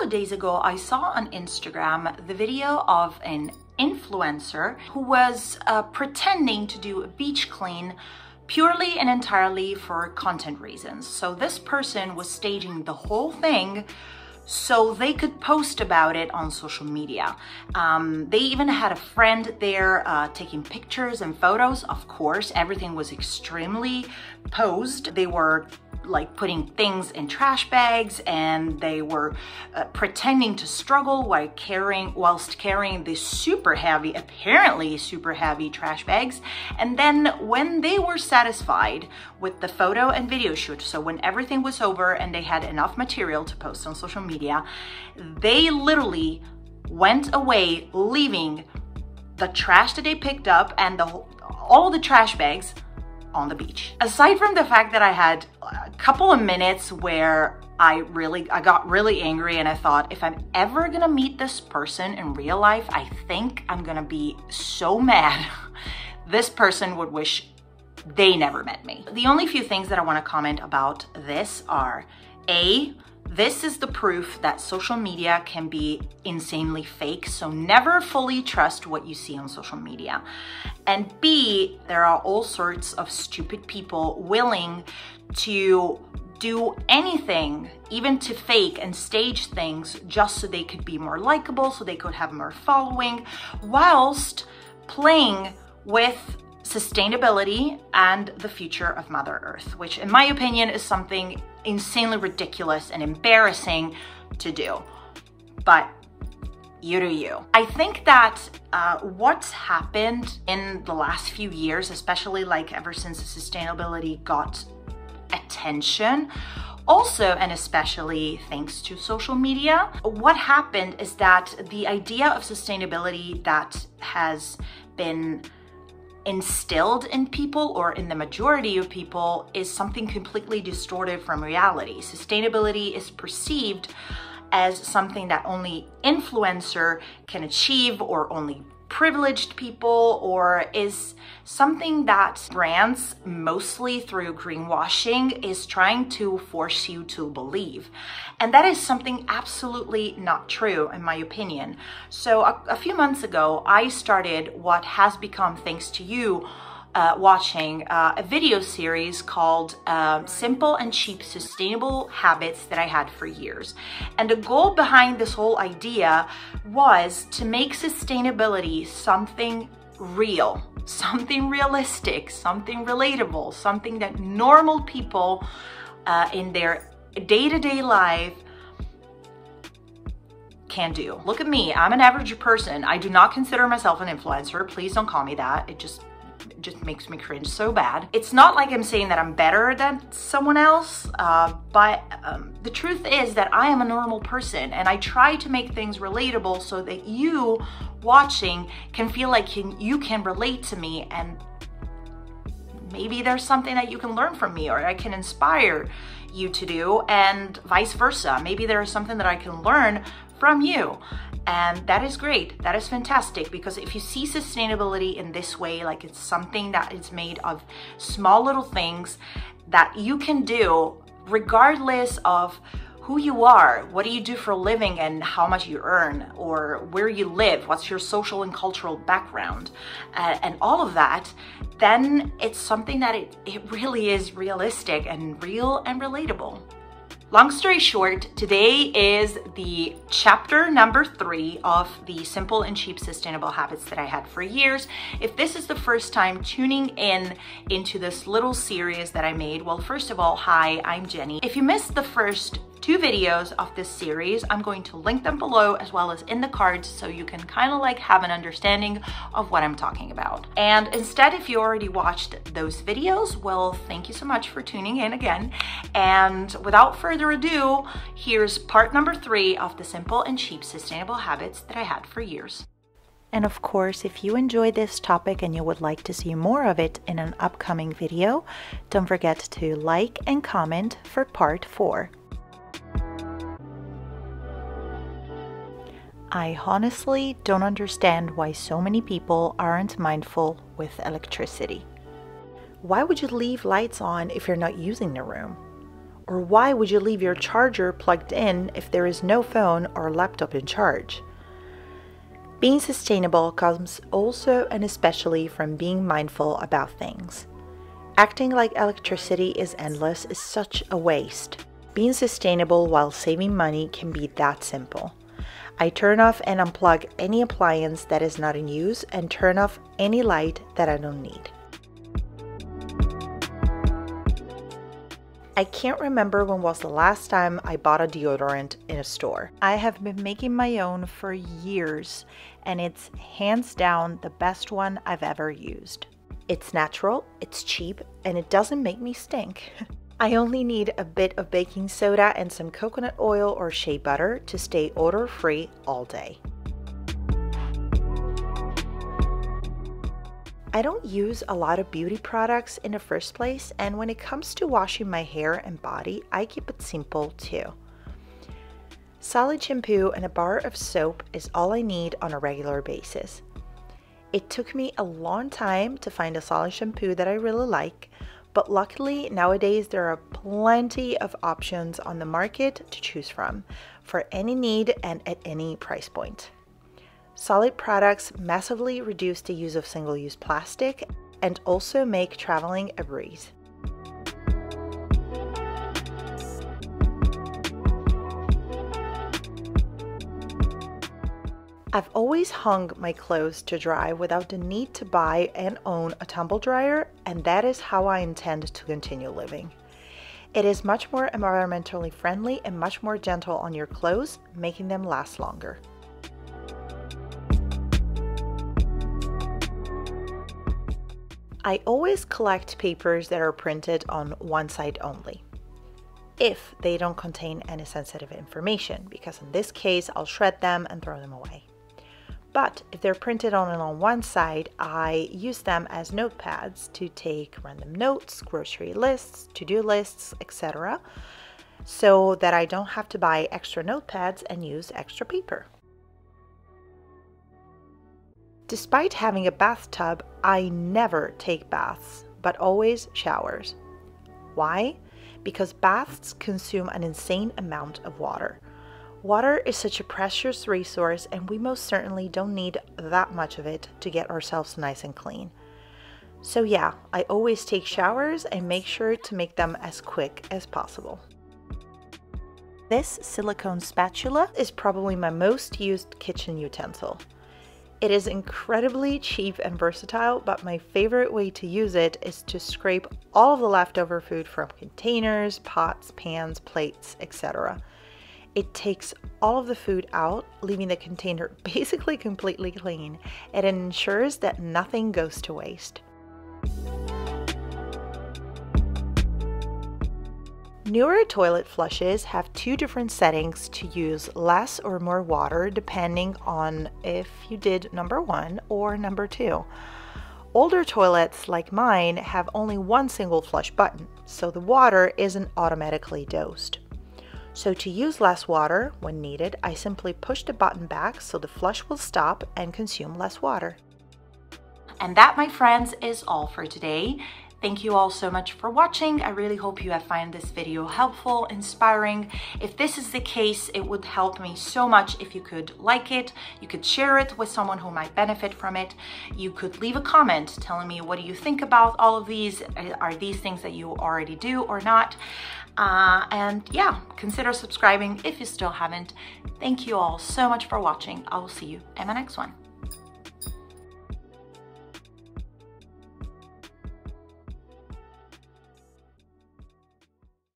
of days ago, I saw on Instagram the video of an influencer who was pretending to do a beach clean purely and entirely for content reasons. So this person was staging the whole thing so they could post about it on social media. They even had a friend there taking pictures and photos. Of course, everything was extremely posed. They were like putting things in trash bags, and they were pretending to struggle whilst carrying these super heavy, apparently super heavy trash bags. And then when they were satisfied with the photo and video shoot, so when everything was over and they had enough material to post on social media, they literally went away, leaving the trash that they picked up and all the trash bags on the beach. Aside from the fact that I had a couple of minutes where I got really angry, and I thought, if I'm ever gonna meet this person in real life, I think I'm gonna be so mad. This person would wish they never met me. The only few things that I want to comment about this are: A, this is the proof that social media can be insanely fake, so never fully trust what you see on social media. And B, there are all sorts of stupid people willing to do anything, even to fake and stage things, just so they could be more likable, so they could have more following, whilst playing with sustainability and the future of Mother Earth, which in my opinion is something insanely ridiculous and embarrassing to do. But you do you. I think that what's happened in the last few years, especially like ever since sustainability got attention, also and especially thanks to social media, what happened is that the idea of sustainability that has been instilled in people, or in the majority of people, is something completely distorted from reality. Sustainability is perceived as something that only influencer can achieve, or only privileged people, or is something that brands, mostly through greenwashing, is trying to force you to believe. And that is something absolutely not true, in my opinion. So a few months ago, I started what has become, thanks to you watching, a video series called Simple and Cheap Sustainable Habits that I had for years. And the goal behind this whole idea was to make sustainability something real, something realistic, something relatable, something that normal people in their day-to-day life can do. Look at me, I'm an average person. I do not consider myself an influencer. Please don't call me that. It just makes me cringe so bad. It's not like I'm saying that I'm better than someone else, but the truth is that I am a normal person, and I try to make things relatable so that you watching can feel like you can relate to me, and maybe there's something that you can learn from me, or I can inspire you to do, and vice versa. Maybe there's something that I can learn from you. And that is great, that is fantastic, because if you see sustainability in this way, like it's something that is made of small little things that you can do regardless of who you are, what do you do for a living, and how much you earn, or where you live, what's your social and cultural background, and all of that, then it's something that it really is realistic and real and relatable. Long story short, today is the chapter number 3 of the Simple and Cheap Sustainable Habits that I had for years. If this is the first time tuning into this little series that I made, well, first of all, hi, I'm Jenny. If you missed the first 2 videos of this series, I'm going to link them below as well as in the cards, so you can kind of like have an understanding of what I'm talking about. And instead, if you already watched those videos, well, thank you so much for tuning in again. And without further ado, here's part number 3 of the Simple and Cheap Sustainable Habits that I had for years. And of course, if you enjoyed this topic and you would like to see more of it in an upcoming video, don't forget to like and comment for part 4. I honestly don't understand why so many people aren't mindful with electricity. Why would you leave lights on if you're not using the room? Or why would you leave your charger plugged in if there is no phone or laptop in charge? Being sustainable comes also and especially from being mindful about things. Acting like electricity is endless is such a waste. Being sustainable while saving money can be that simple. I turn off and unplug any appliance that is not in use and turn off any light that I don't need. I can't remember when was the last time I bought a deodorant in a store. I have been making my own for years, and it's hands down the best one I've ever used. It's natural, it's cheap, and it doesn't make me stink. I only need a bit of baking soda and some coconut oil or shea butter to stay odor-free all day. I don't use a lot of beauty products in the first place, and when it comes to washing my hair and body, I keep it simple too. Solid shampoo and a bar of soap is all I need on a regular basis. It took me a long time to find a solid shampoo that I really like, but luckily nowadays there are plenty of options on the market to choose from for any need and at any price point. Solid products massively reduce the use of single-use plastic and also make traveling a breeze. I've always hung my clothes to dry without the need to buy and own a tumble dryer, and that is how I intend to continue living. It is much more environmentally friendly and much more gentle on your clothes, making them last longer. I always collect papers that are printed on one side only, if they don't contain any sensitive information, because in this case I'll shred them and throw them away. But if they're printed on one side, I use them as notepads to take random notes, grocery lists, to-do lists, etc., so that I don't have to buy extra notepads and use extra paper. Despite having a bathtub, I never take baths, but always showers. Why? Because baths consume an insane amount of water. Water is such a precious resource, and we most certainly don't need that much of it to get ourselves nice and clean. So yeah, I always take showers and make sure to make them as quick as possible. This silicone spatula is probably my most used kitchen utensil. It is incredibly cheap and versatile, but my favorite way to use it is to scrape all of the leftover food from containers, pots, pans, plates, etc. It takes all of the food out, leaving the container basically completely clean, and it ensures that nothing goes to waste. Newer toilet flushes have two different settings to use less or more water depending on if you did number 1 or number 2. Older toilets like mine have only one single flush button, so the water isn't automatically dosed. So to use less water when needed, I simply push the button back so the flush will stop and consume less water. And that, my friends, is all for today. Thank you all so much for watching. I really hope you have found this video helpful, inspiring. If this is the case, it would help me so much if you could like it, you could share it with someone who might benefit from it. You could leave a comment telling me what do you think about all of these. Are these things that you already do or not? And yeah, consider subscribing if you still haven't. Thank you all so much for watching. I will see you in my next one.